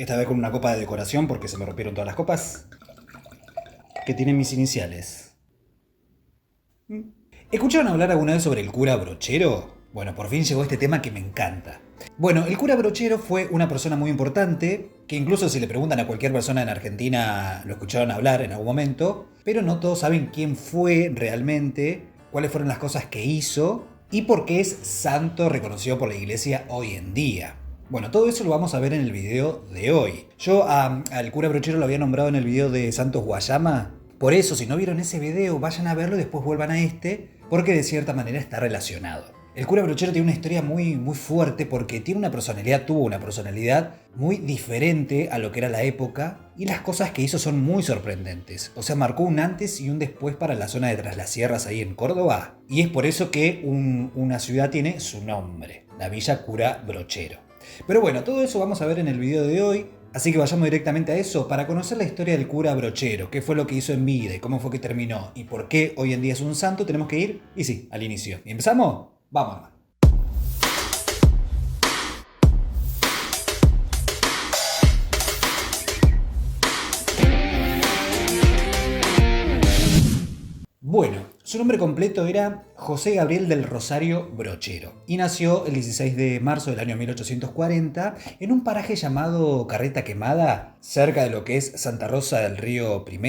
Esta vez con una copa de decoración porque se me rompieron todas las copas. Que tienen mis iniciales. ¿Escucharon hablar alguna vez sobre el cura Brochero? Bueno, por fin llegó este tema que me encanta. Bueno, el cura Brochero fue una persona muy importante, que incluso si le preguntan a cualquier persona en Argentina lo escucharon hablar en algún momento, pero no todos saben quién fue realmente, cuáles fueron las cosas que hizo y por qué es santo reconocido por la iglesia hoy en día. Bueno, todo eso lo vamos a ver en el video de hoy. Yo al cura Brochero lo había nombrado en el video de Santos Guayama. Por eso, si no vieron ese video, vayan a verlo y después vuelvan a este, porque de cierta manera está relacionado. El cura Brochero tiene una historia muy fuerte porque tuvo una personalidad muy diferente a lo que era la época y las cosas que hizo son muy sorprendentes. O sea, marcó un antes y un después para la zona de Tras las Sierras ahí en Córdoba. Y es por eso que una ciudad tiene su nombre, la Villa Cura Brochero. Pero bueno, todo eso vamos a ver en el video de hoy. Así que vayamos directamente a eso para conocer la historia del cura Brochero, qué fue lo que hizo en vida y cómo fue que terminó y por qué hoy en día es un santo. Tenemos que ir, y sí, al inicio. ¿Y empezamos? Vamos nomás. Bueno, su nombre completo era José Gabriel del Rosario Brochero y nació el 16 de marzo del año 1840 en un paraje llamado Carreta Quemada, cerca de lo que es Santa Rosa del Río I,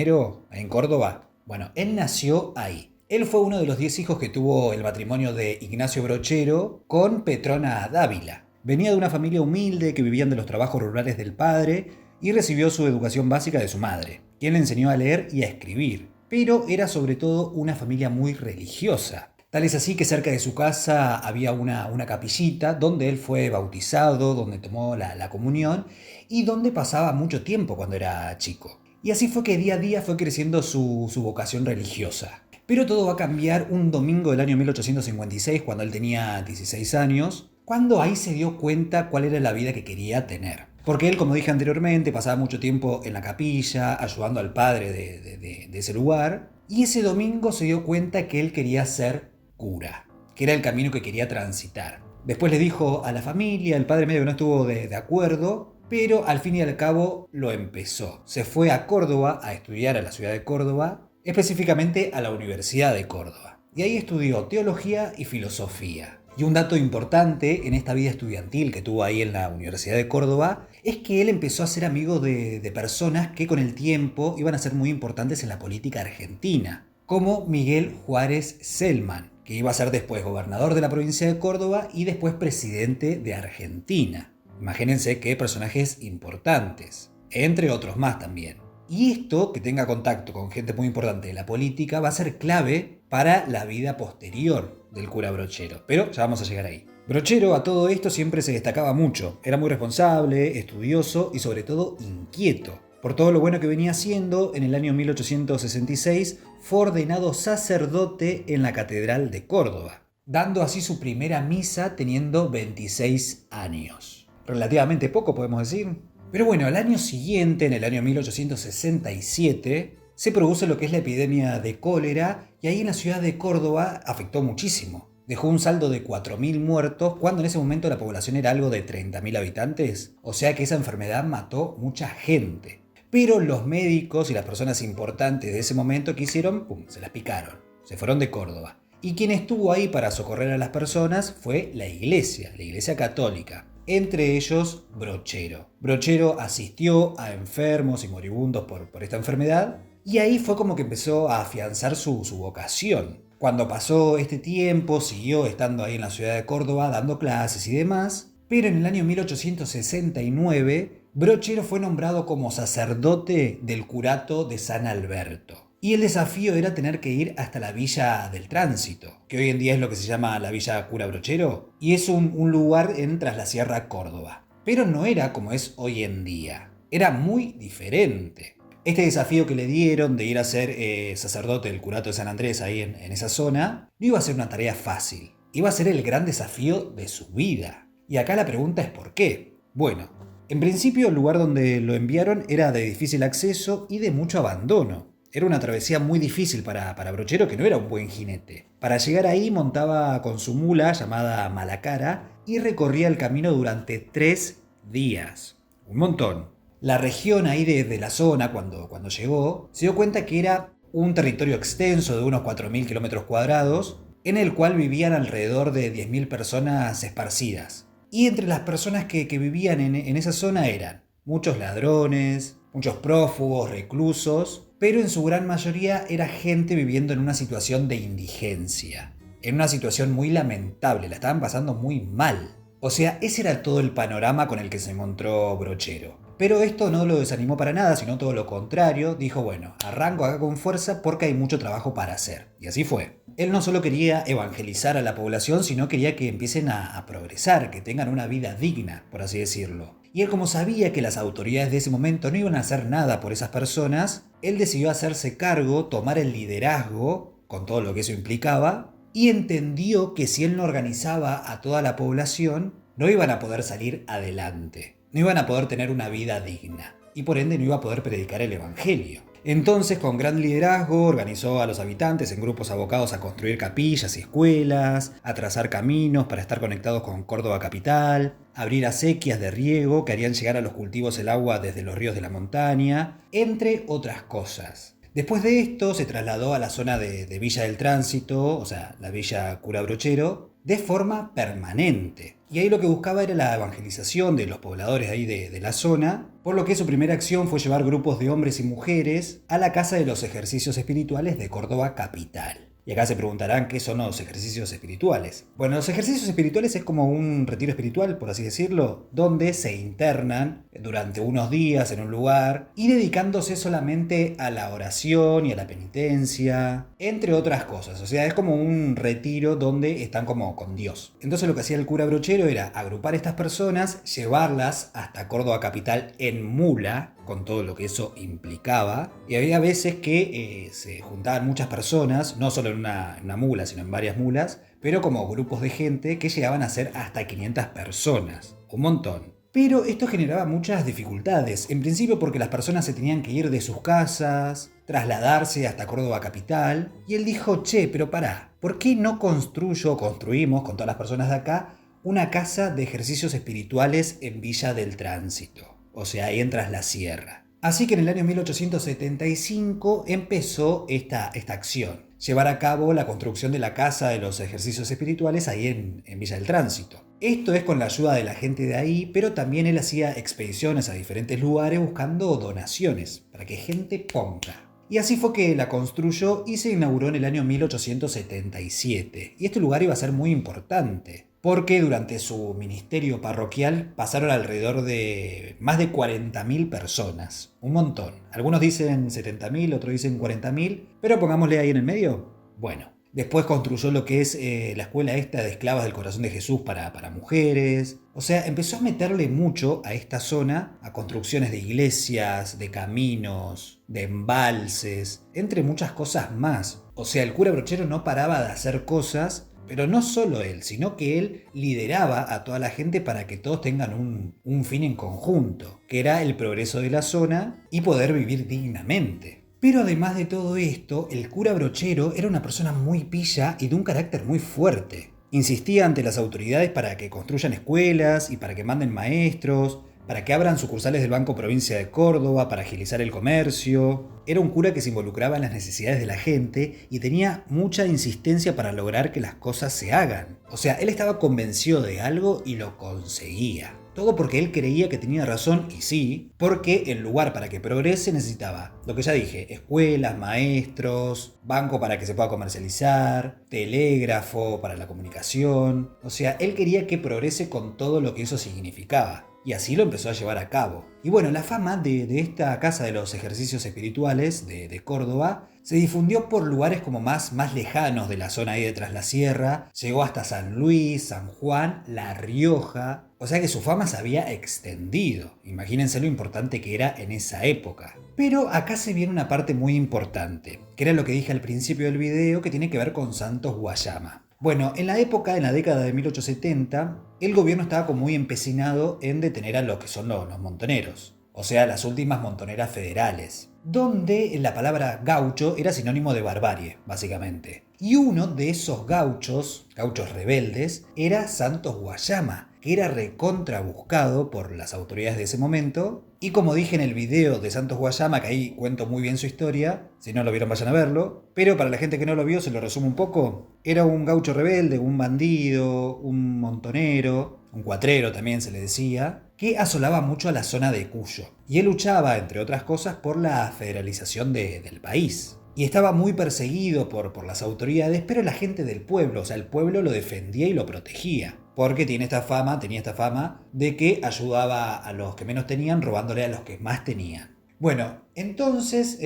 en Córdoba. Bueno, él nació ahí. Él fue uno de los 10 hijos que tuvo el matrimonio de Ignacio Brochero con Petrona Dávila. Venía de una familia humilde que vivían de los trabajos rurales del padre y recibió su educación básica de su madre, quien le enseñó a leer y a escribir. Pero era sobre todo una familia muy religiosa. Tal es así que cerca de su casa había una capillita donde él fue bautizado, donde tomó la comunión y donde pasaba mucho tiempo cuando era chico. Y así fue que día a día fue creciendo su vocación religiosa. Pero todo va a cambiar un domingo del año 1856, cuando él tenía 16 años, cuando ahí se dio cuenta cuál era la vida que quería tener. Porque él, como dije anteriormente, pasaba mucho tiempo en la capilla, ayudando al padre de ese lugar, y ese domingo se dio cuenta que él quería ser cura, que era el camino que quería transitar. Después le dijo a la familia, el padre medio que no estuvo de acuerdo, pero al fin y al cabo lo empezó. Se fue a Córdoba a estudiar a la ciudad de Córdoba, específicamente a la Universidad de Córdoba. Y ahí estudió teología y filosofía. Y un dato importante en esta vida estudiantil que tuvo ahí en la Universidad de Córdoba es que él empezó a ser amigo de personas que con el tiempo iban a ser muy importantes en la política argentina, como Miguel Juárez Celman, que iba a ser después gobernador de la provincia de Córdoba y después presidente de Argentina. Imagínense qué personajes importantes, entre otros más también. Y esto, que tenga contacto con gente muy importante de la política, va a ser clave para la vida posterior del cura Brochero. Pero ya vamos a llegar ahí. Brochero a todo esto siempre se destacaba mucho. Era muy responsable, estudioso y sobre todo inquieto. Por todo lo bueno que venía haciendo, en el año 1866 fue ordenado sacerdote en la Catedral de Córdoba, dando así su primera misa teniendo 26 años. Relativamente poco, podemos decir. Pero bueno, al año siguiente, en el año 1867, se produce lo que es la epidemia de cólera y ahí en la ciudad de Córdoba afectó muchísimo. Dejó un saldo de 4.000 muertos cuando en ese momento la población era algo de 30.000 habitantes. O sea que esa enfermedad mató mucha gente. Pero los médicos y las personas importantes de ese momento, ¿qué hicieron? ¡Pum!, se las picaron. Se fueron de Córdoba. Y quien estuvo ahí para socorrer a las personas fue la iglesia católica. Entre ellos Brochero. Brochero asistió a enfermos y moribundos por esta enfermedad y ahí fue como que empezó a afianzar su vocación. Cuando pasó este tiempo siguió estando ahí en la ciudad de Córdoba dando clases y demás, pero en el año 1869 Brochero fue nombrado como sacerdote del curato de San Alberto. Y el desafío era tener que ir hasta la Villa del Tránsito, que hoy en día es lo que se llama la Villa Cura Brochero, y es un lugar en Tras la Sierra, Córdoba. Pero no era como es hoy en día, era muy diferente. Este desafío que le dieron de ir a ser sacerdote del curato de San Andrés ahí en esa zona, no iba a ser una tarea fácil, iba a ser el gran desafío de su vida. Y acá la pregunta es ¿por qué? Bueno, en principio el lugar donde lo enviaron era de difícil acceso y de mucho abandono. Era una travesía muy difícil para Brochero, que no era un buen jinete. Para llegar ahí montaba con su mula llamada Malacara y recorría el camino durante 3 días. Un montón. La región ahí de la zona, cuando llegó, se dio cuenta que era un territorio extenso de unos 4.000 kilómetros cuadrados, en el cual vivían alrededor de 10.000 personas esparcidas. Y entre las personas que vivían en esa zona eran muchos ladrones, muchos prófugos, reclusos, pero en su gran mayoría era gente viviendo en una situación de indigencia, en una situación muy lamentable, la estaban pasando muy mal. O sea, ese era todo el panorama con el que se encontró Brochero. Pero esto no lo desanimó para nada, sino todo lo contrario. Dijo, bueno, arranco acá con fuerza porque hay mucho trabajo para hacer. Y así fue. Él no solo quería evangelizar a la población, sino quería que empiecen a progresar, que tengan una vida digna, por así decirlo. Y él, como sabía que las autoridades de ese momento no iban a hacer nada por esas personas, él decidió hacerse cargo, tomar el liderazgo, con todo lo que eso implicaba, y entendió que si él no organizaba a toda la población, no iban a poder salir adelante, no iban a poder tener una vida digna, y por ende no iba a poder predicar el evangelio. Entonces, con gran liderazgo, organizó a los habitantes en grupos abocados a construir capillas y escuelas, a trazar caminos para estar conectados con Córdoba capital, abrir acequias de riego que harían llegar a los cultivos el agua desde los ríos de la montaña, entre otras cosas. Después de esto se trasladó a la zona de Villa del Tránsito, o sea, la Villa Cura Brochero, de forma permanente. Y ahí lo que buscaba era la evangelización de los pobladores ahí de la zona, por lo que su primera acción fue llevar grupos de hombres y mujeres a la Casa de los Ejercicios Espirituales de Córdoba capital. Y acá se preguntarán qué son los ejercicios espirituales. Bueno, los ejercicios espirituales es como un retiro espiritual, por así decirlo, donde se internan durante unos días en un lugar y dedicándose solamente a la oración y a la penitencia, entre otras cosas. O sea, es como un retiro donde están como con Dios. Entonces lo que hacía el cura Brochero era agrupar a estas personas, llevarlas hasta Córdoba capital en mula, con todo lo que eso implicaba, y había veces que se juntaban muchas personas, no solo en una mula, sino en varias mulas, pero como grupos de gente que llegaban a ser hasta 500 personas, un montón. Pero esto generaba muchas dificultades, en principio porque las personas se tenían que ir de sus casas, trasladarse hasta Córdoba capital, y él dijo, che, pero pará, ¿por qué no construimos con todas las personas de acá, una casa de ejercicios espirituales en Villa del Tránsito? O sea, ahí en Tras la Sierra. Así que en el año 1875 empezó esta acción, llevar a cabo la construcción de la Casa de los Ejercicios Espirituales ahí en Villa del Tránsito. Esto es con la ayuda de la gente de ahí, pero también él hacía expediciones a diferentes lugares buscando donaciones para que gente ponga. Y así fue que la construyó y se inauguró en el año 1877. Y este lugar iba a ser muy importante, porque durante su ministerio parroquial pasaron alrededor de más de 40.000 personas. Un montón. Algunos dicen 70.000, otros dicen 40.000, pero pongámosle ahí en el medio. Bueno, después construyó lo que es la escuela esta de esclavas del corazón de Jesús para mujeres. O sea, empezó a meterle mucho a esta zona, a construcciones de iglesias, de caminos, de embalses, entre muchas cosas más. O sea, el cura Brochero no paraba de hacer cosas. Pero no solo él, sino que él lideraba a toda la gente para que todos tengan un fin en conjunto, que era el progreso de la zona y poder vivir dignamente. Pero además de todo esto, el cura Brochero era una persona muy pilla y de un carácter muy fuerte. Insistía ante las autoridades para que construyan escuelas y para que manden maestros, para que abran sucursales del Banco Provincia de Córdoba, para agilizar el comercio. Era un cura que se involucraba en las necesidades de la gente y tenía mucha insistencia para lograr que las cosas se hagan. O sea, él estaba convencido de algo y lo conseguía. Todo porque él creía que tenía razón, y sí, porque el lugar para que progrese necesitaba, lo que ya dije, escuelas, maestros, banco para que se pueda comercializar, telégrafo para la comunicación. O sea, él quería que progrese con todo lo que eso significaba. Y así lo empezó a llevar a cabo. Y bueno, la fama de esta Casa de los Ejercicios Espirituales de Córdoba se difundió por lugares como más lejanos de la zona ahí de Tras la Sierra. Llegó hasta San Luis, San Juan, La Rioja. O sea que su fama se había extendido. Imagínense lo importante que era en esa época. Pero acá se viene una parte muy importante, que era lo que dije al principio del video, que tiene que ver con Santos Guayama. Bueno, en la década de 1870, el gobierno estaba como muy empecinado en detener a lo que son los montoneros, o sea, las últimas montoneras federales, donde la palabra gaucho era sinónimo de barbarie, básicamente. Y uno de esos gauchos rebeldes, era Santos Guayama, que era recontra buscado por las autoridades de ese momento. Y como dije en el video de Santos Guayama, que ahí cuento muy bien su historia, si no lo vieron vayan a verlo, pero para la gente que no lo vio se lo resumo un poco. Era un gaucho rebelde, un bandido, un montonero, un cuatrero también se le decía, que asolaba mucho a la zona de Cuyo. Y él luchaba, entre otras cosas, por la federalización del país. Y estaba muy perseguido por las autoridades, pero la gente del pueblo, o sea, el pueblo lo defendía y lo protegía. Porque tenía esta fama de que ayudaba a los que menos tenían, robándole a los que más tenían. Bueno, entonces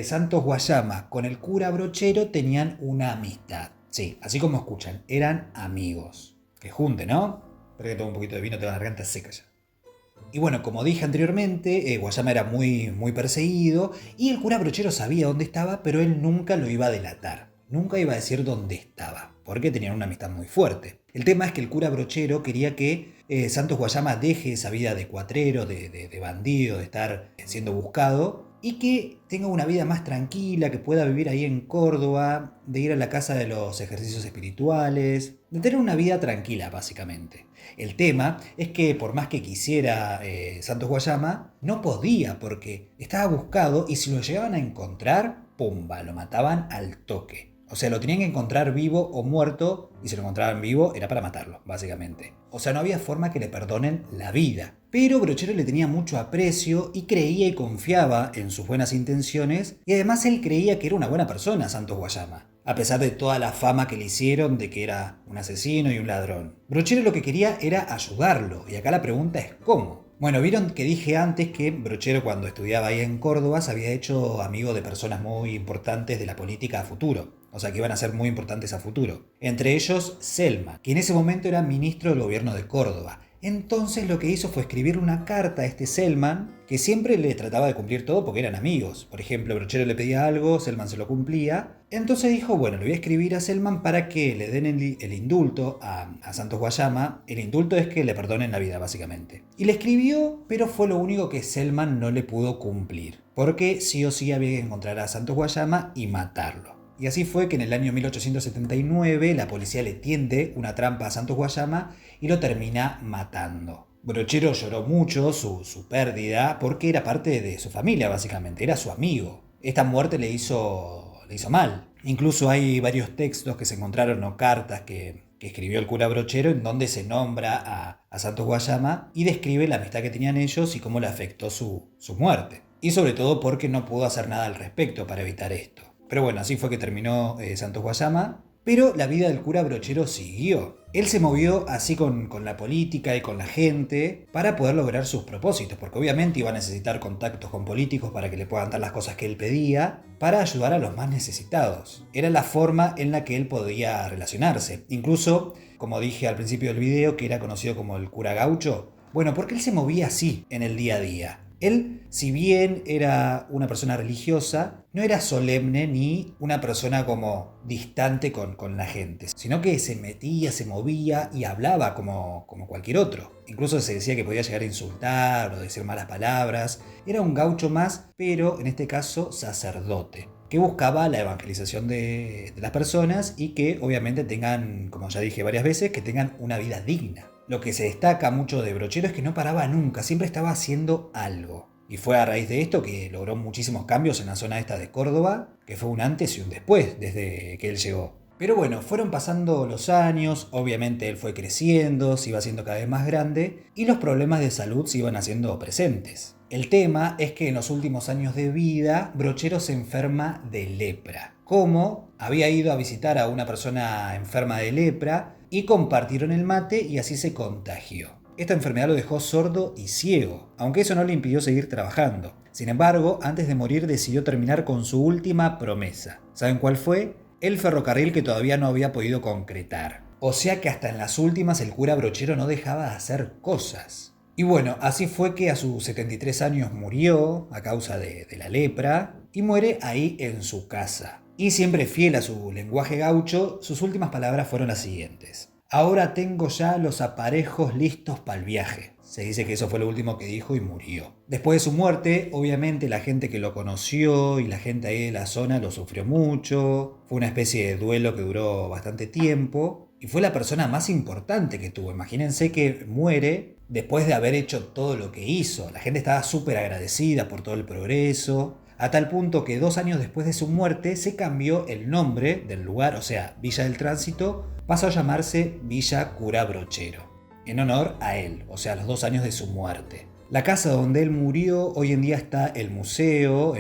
Santos Guayama con el cura Brochero tenían una amistad. Sí, así como escuchan, eran amigos. Que junte, ¿no? Espero que tome un poquito de vino, tengo la garganta seca ya. Y bueno, como dije anteriormente, Guayama era muy perseguido y el cura Brochero sabía dónde estaba, pero él nunca lo iba a delatar. Nunca iba a decir dónde estaba, porque tenían una amistad muy fuerte. El tema es que el cura Brochero quería que Santos Guayama deje esa vida de cuatrero, de bandido, de estar siendo buscado, y que tenga una vida más tranquila, que pueda vivir ahí en Córdoba, de ir a la casa de los ejercicios espirituales, de tener una vida tranquila básicamente. El tema es que por más que quisiera Santos Guayama, no podía porque estaba buscado y si lo llegaban a encontrar, ¡pumba!, lo mataban al toque. O sea, lo tenían que encontrar vivo o muerto, y si lo encontraban vivo era para matarlo, básicamente. O sea, no había forma que le perdonen la vida. Pero Brochero le tenía mucho aprecio y creía y confiaba en sus buenas intenciones, y además él creía que era una buena persona, Santos Guayama, a pesar de toda la fama que le hicieron de que era un asesino y un ladrón. Brochero lo que quería era ayudarlo, y acá la pregunta es ¿cómo? Bueno, vieron que dije antes que Brochero cuando estudiaba ahí en Córdoba se había hecho amigo de personas muy importantes de la política a futuro. O sea, que iban a ser muy importantes a futuro. Entre ellos, Selma, que en ese momento era ministro del gobierno de Córdoba. Entonces lo que hizo fue escribirle una carta a este Selman, que siempre le trataba de cumplir todo porque eran amigos. Por ejemplo, Brochero le pedía algo, Selman se lo cumplía. Entonces dijo, bueno, le voy a escribir a Selman para que le den el indulto a Santos Guayama. El indulto es que le perdonen la vida, básicamente. Y le escribió, pero fue lo único que Selman no le pudo cumplir. Porque sí o sí había que encontrar a Santos Guayama y matarlo. Y así fue que en el año 1879 la policía le tiende una trampa a Santos Guayama y lo termina matando. Brochero lloró mucho su pérdida porque era parte de su familia básicamente, era su amigo. Esta muerte le hizo mal. Incluso hay varios textos que se encontraron o cartas que escribió el cura Brochero en donde se nombra a Santos Guayama y describe la amistad que tenían ellos y cómo le afectó su muerte. Y sobre todo porque no pudo hacer nada al respecto para evitar esto. Pero bueno, así fue que terminó Santos Guayama. Pero la vida del cura Brochero siguió. Él se movió así con la política y con la gente para poder lograr sus propósitos, porque obviamente iba a necesitar contactos con políticos para que le puedan dar las cosas que él pedía, para ayudar a los más necesitados. Era la forma en la que él podía relacionarse. Incluso, como dije al principio del video, que era conocido como el cura gaucho, bueno, porque él se movía así en el día a día. Él, si bien era una persona religiosa, no era solemne ni una persona como distante con la gente, sino que se metía, se movía y hablaba como cualquier otro. Incluso se decía que podía llegar a insultar o decir malas palabras. Era un gaucho más, pero en este caso sacerdote, que buscaba la evangelización de las personas y que obviamente tengan, como ya dije varias veces, que tengan una vida digna. Lo que se destaca mucho de Brochero es que no paraba nunca, siempre estaba haciendo algo. Y fue a raíz de esto que logró muchísimos cambios en la zona esta de Córdoba, que fue un antes y un después desde que él llegó. Pero bueno, fueron pasando los años, obviamente él fue creciendo, se iba haciendo cada vez más grande y los problemas de salud se iban haciendo presentes. El tema es que en los últimos años de vida, Brochero se enferma de lepra. Como había ido a visitar a una persona enferma de lepra y compartieron el mate y así se contagió. Esta enfermedad lo dejó sordo y ciego, aunque eso no le impidió seguir trabajando. Sin embargo, antes de morir decidió terminar con su última promesa. ¿Saben cuál fue? El ferrocarril que todavía no había podido concretar. O sea que hasta en las últimas el cura Brochero no dejaba de hacer cosas. Y bueno, así fue que a sus 73 años murió a causa de la lepra y muere ahí en su casa. Y siempre fiel a su lenguaje gaucho, sus últimas palabras fueron las siguientes. Ahora tengo ya los aparejos listos para el viaje. Se dice que eso fue lo último que dijo y murió. Después de su muerte, obviamente la gente que lo conoció y la gente ahí de la zona lo sufrió mucho. Fue una especie de duelo que duró bastante tiempo. Y y fue la persona más importante que tuvo. Imagínense que muere después de haber hecho todo lo que hizo. La gente estaba súper agradecida por todo el progreso, a tal punto que 2 años después de su muerte se cambió el nombre del lugar, o sea, Villa del Tránsito, pasó a llamarse Villa Cura Brochero, en honor a él, o sea, a los 2 años de su muerte. La casa donde él murió, hoy en día está el museo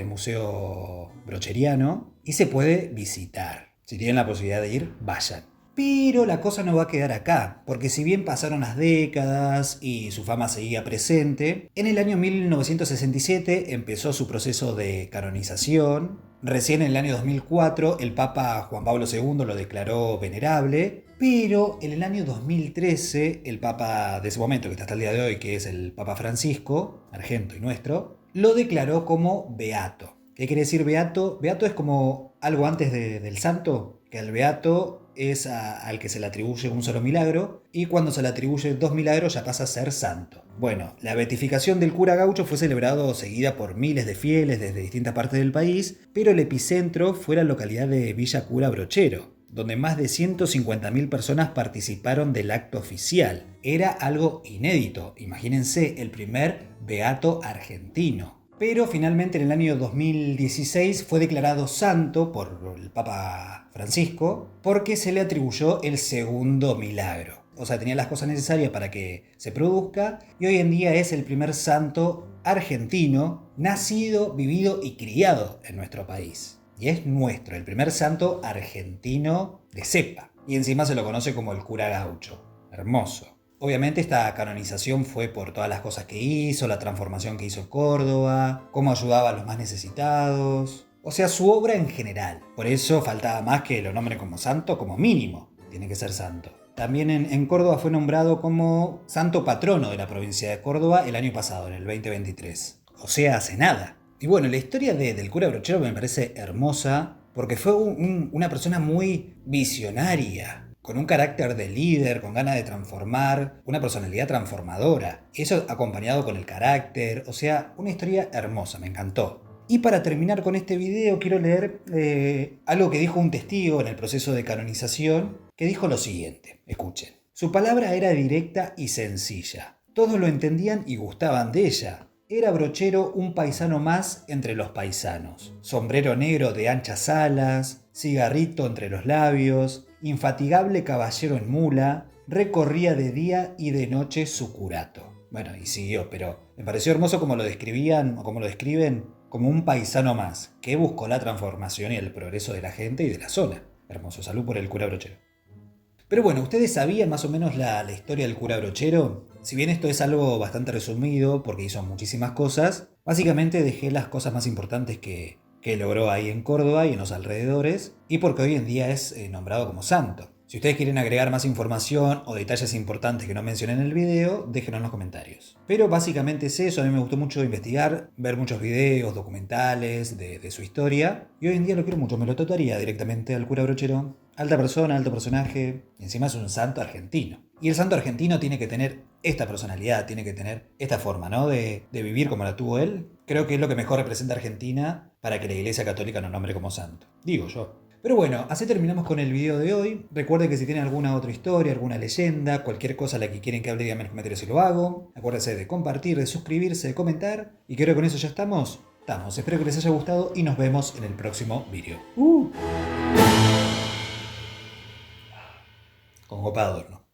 brocheriano, y se puede visitar. Si tienen la posibilidad de ir, vayan. Pero la cosa no va a quedar acá, porque si bien pasaron las décadas y su fama seguía presente, en el año 1967 empezó su proceso de canonización. Recién en el año 2004 el Papa Juan Pablo II lo declaró venerable, pero en el año 2013 el Papa de ese momento, que está hasta el día de hoy, que es el Papa Francisco, argento y nuestro, lo declaró como beato. ¿Qué quiere decir beato? Beato es como algo antes del santo, que el beato es al que se le atribuye un solo milagro, y cuando se le atribuye 2 milagros ya pasa a ser santo. Bueno, la beatificación del cura gaucho fue celebrado seguida por miles de fieles desde distintas partes del país, pero el epicentro fue la localidad de Villa Cura Brochero, donde más de 150.000 personas participaron del acto oficial. Era algo inédito, imagínense, el primer beato argentino. Pero finalmente en el año 2016 fue declarado santo por el Papa Francisco porque se le atribuyó el segundo milagro. O sea, tenía las cosas necesarias para que se produzca, y hoy en día es el primer santo argentino nacido, vivido y criado en nuestro país. Y es nuestro, el primer santo argentino de cepa. Y encima se lo conoce como el cura gaucho. Hermoso. Obviamente esta canonización fue por todas las cosas que hizo, la transformación que hizo en Córdoba, cómo ayudaba a los más necesitados, o sea, su obra en general. Por eso faltaba más que lo nombren como santo, como mínimo, tiene que ser santo. También en Córdoba fue nombrado como santo patrono de la provincia de Córdoba el año pasado, en el 2023. O sea, hace nada. Y bueno, la historia del cura Brochero me parece hermosa porque fue una persona muy visionaria, con un carácter de líder, con ganas de transformar, una personalidad transformadora. Eso acompañado con el carácter, o sea, una historia hermosa, me encantó. Y para terminar con este video quiero leer algo que dijo un testigo en el proceso de canonización, que dijo lo siguiente, escuchen. Su palabra era directa y sencilla. Todos lo entendían y gustaban de ella. Era Brochero un paisano más entre los paisanos. Sombrero negro de anchas alas, cigarrito entre los labios, infatigable caballero en mula, recorría de día y de noche su curato. Bueno, y siguió, pero me pareció hermoso como lo describían o como lo describen, como un paisano más, que buscó la transformación y el progreso de la gente y de la zona. Hermoso, salud por el cura Brochero. Pero bueno, ¿ustedes sabían más o menos la historia del cura Brochero? Si bien esto es algo bastante resumido, porque hizo muchísimas cosas, básicamente dejé las cosas más importantes que logró ahí en Córdoba y en los alrededores, y porque hoy en día es nombrado como santo. Si ustedes quieren agregar más información o detalles importantes que no mencioné en el video, déjenlo en los comentarios. Pero básicamente es eso, a mí me gustó mucho investigar, ver muchos videos, documentales de su historia, y hoy en día lo quiero mucho, me lo tatuaría directamente al cura Brochero. Alta persona, alto personaje, y encima es un santo argentino. Y el santo argentino tiene que tener esta personalidad, tiene que tener esta forma, ¿no? De vivir como la tuvo él. Creo que es lo que mejor representa a Argentina para que la Iglesia Católica lo nombre como santo. Digo yo. Pero bueno, así terminamos con el video de hoy. Recuerden que si tienen alguna otra historia, alguna leyenda, cualquier cosa a la que quieren que hable, díganme en los comentarios y lo hago. Acuérdense de compartir, de suscribirse, de comentar. Y creo que con eso ya estamos. Espero que les haya gustado y nos vemos en el próximo video. Con copa de adorno.